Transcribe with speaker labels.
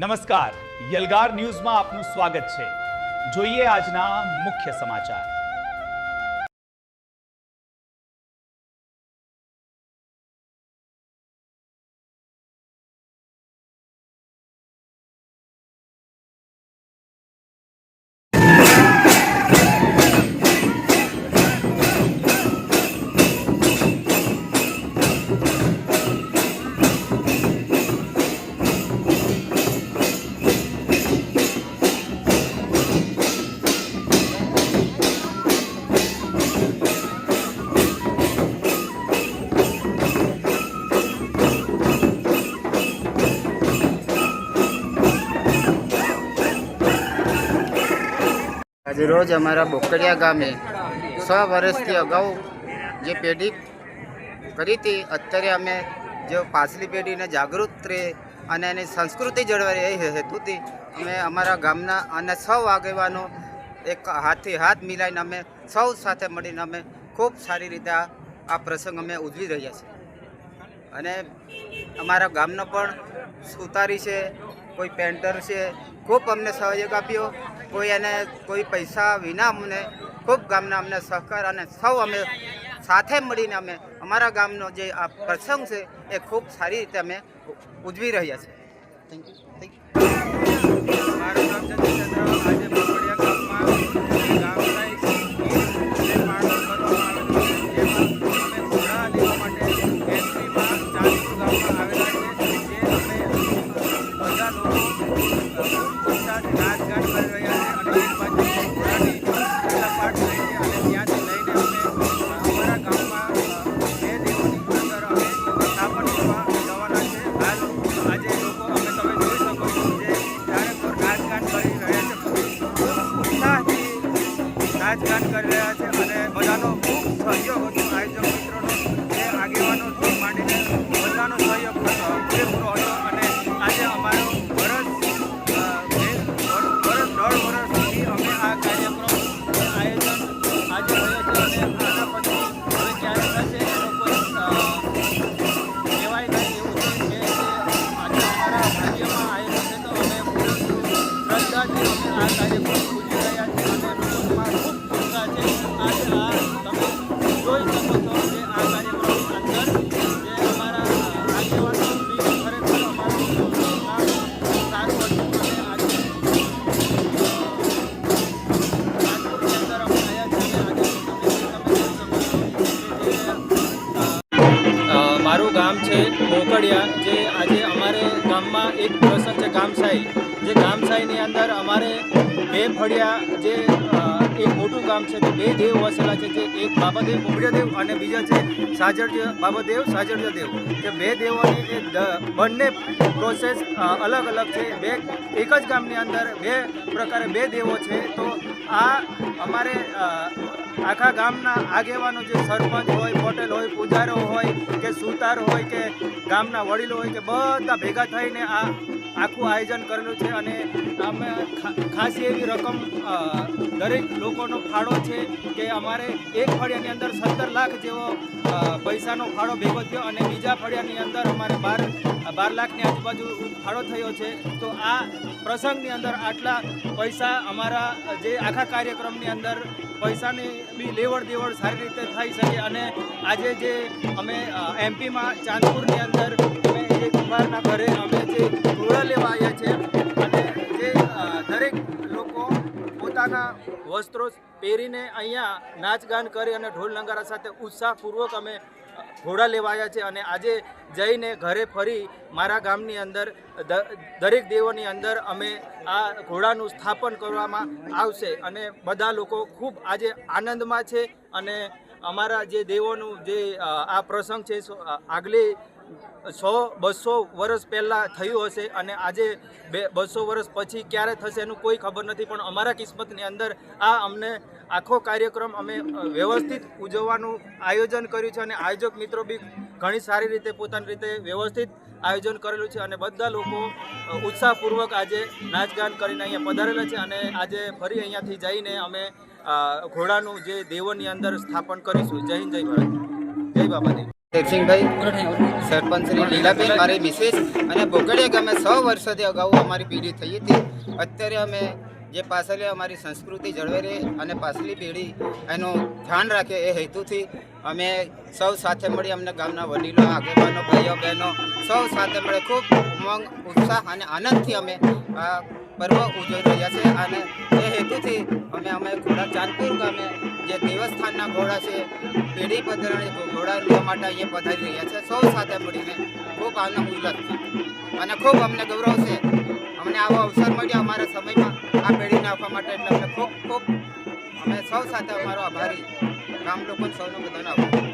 Speaker 1: નમસ્કાર, યલગાર ન્યૂઝમાં આપનું સ્વાગત છે। જોઈએ આજના મુખ્ય સમાચાર।
Speaker 2: आज रोज अमरा बोकड़िया गामे 100 वर्षथी अगाऊ जे पेढ़ी करी थी अत्यारे अमे जो पाछली पेढ़ी ने जागृत रहे अने एनी संस्कृति जळवाई रहे हेतुथी अमे अमरा गामना अने सौ आगेवानो एक हाथी हाथ मिलाईने अमे सौ साथे मळीने अमे खूब सारी रीते आ प्रसंग अमे उजवी रह्या छे। अने अमरा गामनो पण सुतारी छे, कोई पेन्टर छे, खूब अमने सहयोग आप्यो। कोई अने कोई पैसा विना अमने खूब गामना अमने सहकार अने सौ अमे साथे मळीने अमे अमारा गामनो जे आ प्रसंग छे ए खूब सारी रीते अमे उजवी रह्या छे। Thank you.
Speaker 3: मारुं नाम जगदीशचंद्र। आज बोकड़िया गाममां गामसाई जे पाळन करवामां आवेलो छे, जेमां अमे घोड़ा लेवा माटे एंट्रीमां चालीस गाममां आवेला छे। जे અમે બધા લોકો ઉત્સાહથી નાચગાન કરી રહ્યા છે અને બધાનો ખૂબ સહયોગ હતો। આયોજક મિત્રોનો જે આગેવાનો માંડીને બધાનો સહયોગ પૂરેપૂરો હતો અને આજે અમારો વર્ષ 1.5 વર્ષથી અમે આ કાર્યક્રમ આયોજન આજે થયો છે અને આના પછી હવે ક્યારે થશે એનો કોઈ કહેવાય નહીં એવું છે કે આજે અમારા ભાગ્યમાં આવેલું છે। તો અમે પૂરેપૂરું શ્રદ્ધાથી અમે આ કાર્યક્રમ ઉજવી રહ્યા છીએ અને લોકોમાં ખૂબ ઉત્સાહ છે। આજે તમે જોઈ શકો છો કે આ કાર્યક્રમની અંદર જે અમારા આગેવાનો ખરેખર અમારું કામ સારું હતું અને આજે રાજકોટની અંદર અમે આવ્યા છીએ આજે મારું ગામ છે બોકડિયા। જે આજે અમારે ગામમાં એક પ્રસંગ છે ગામસાઈ। જે ગામસાઈની અંદર અમારે બે ફળિયા જે એક મોટું ગામ છે, તો બે દેવ વસેલા છે, જે એક બાબાદેવ બોકડિયાદેવ અને બીજા છે સાજળિયા બાબાદેવ સાજળિયાદેવ। જે બે દેવોની બંને પ્રોસેસ અલગ અલગ છે। એક જ ગામની અંદર બે પ્રકારે બે દેવો છે। તો આ અમારે આખા ગામના આગેવાનો જે સરપંચ હોય, પટેલ હોય, પૂજારો હોય કે સુતાર હોય કે ગામના વડીલો હોય કે બધા ભેગા થઈને આ આખું આયોજન કરેલું છે અને અમે ખાસી એવી રકમ દરેક લોકોનો ફાળો છે કે અમારે એક ફળિયાની અંદર 17 લાખ જેવો પૈસાનો ફાળો ભેગો થયો અને બીજા ફળિયાની અંદર અમારે 12 લાખની આજુબાજુ ફાળો થયો છે। તો આ પ્રસંગની અંદર આટલા પૈસા અમારા જે આખા કાર્યક્રમની અંદર પૈસાની બી લેવડ દેવડ સારી રીતે થઈ શકે અને આજે જે અમે એમપીમાં ચાંદપુરની અંદર અમે જે કુંભારના ઘરે અમે જે ઘોડા લેવા આવ્યા છે અને જે દરેક લોકો પોતાના વસ્ત્રો પહેરીને અહીંયા નાચગાન કરી અને ઢોલ નગારા સાથે ઉત્સાહપૂર્વક અમે ઘોડા લેવા આવ્યા છે અને આજે જઈને ઘરે ફરી મારા ગામની અંદર દરેક દેવોની અંદર અમે આ ઘોડાનું સ્થાપન કરવામાં આવશે અને બધા લોકો ખૂબ આજે આનંદમાં છે। અને અમારા જે દેવોનું જે આ પ્રસંગ છે આગલી 100-200 વર્ષ પહેલાં થયું હશે અને આજે 200 વર્ષ પછી ક્યારે થશે એનું કોઈ ખબર નથી, પણ અમારા કિસ્મતની અંદર આ અમને આખો કાર્યક્રમ અમે વ્યવસ્થિત ઉજવવાનું આયોજન કર્યું છે અને આયોજક મિત્રો બી ઘણી સારી રીતે પોતાની રીતે વ્યવસ્થિત આયોજન કરેલું છે અને બધા લોકો ઉત્સાહપૂર્વક આજે નાચગાન કરીને અહીંયા પધારેલા છે અને આજે ફરી અહીંયાથી જઈને અમે ઘોડાનું જે દેવોની અંદર સ્થાપન કરીશું। જય હિન્દ, જય ભારત। જય બાબાદેવ.
Speaker 2: દેવસિંહભાઈ, સરપંચ શ્રી લીલાબેન, મારી મિસેસ અને બોકડિયા ગામે 100 વર્ષોથી અગાઉ અમારી પેઢી થઈ હતી. અત્યારે અમે જે પાછળ અમારી સંસ્કૃતિ જળવાઈ રહે અને પાછલી પેઢી એનું ધ્યાન રાખે એ હેતુથી અમે સૌ સાથે મળી, અમને ગામના વડીલો, આગેવાનો, ભાઈઓ બહેનો સૌ સાથે મળી ખૂબ ઉમંગ, ઉત્સાહ અને આનંદથી અમે આ પર્વ ઉજવી રહ્યા છે. અને એ હેતુથી અમે ઘોડા ચાંદપુર ગામે જે દેવસ્થાનના ઘોડા છે, પેઢી પધરાણી ઘોડા લેવા માટે અહીંયા પધારી રહ્યા છે. સૌ સાથે મળીને ખૂબ આનંદ ઉલ્લાસ અને ખૂબ અમને ગૌરવ છે. અમને આવો અવસર મળ્યો અમારા સમયમાં આ પેઢીને આપવા માટે, એટલે અમને ખૂબ ખૂબ અમે સૌ સાથે અમારો આભારી ગામ લોકો સૌનો બધાનો આભાર.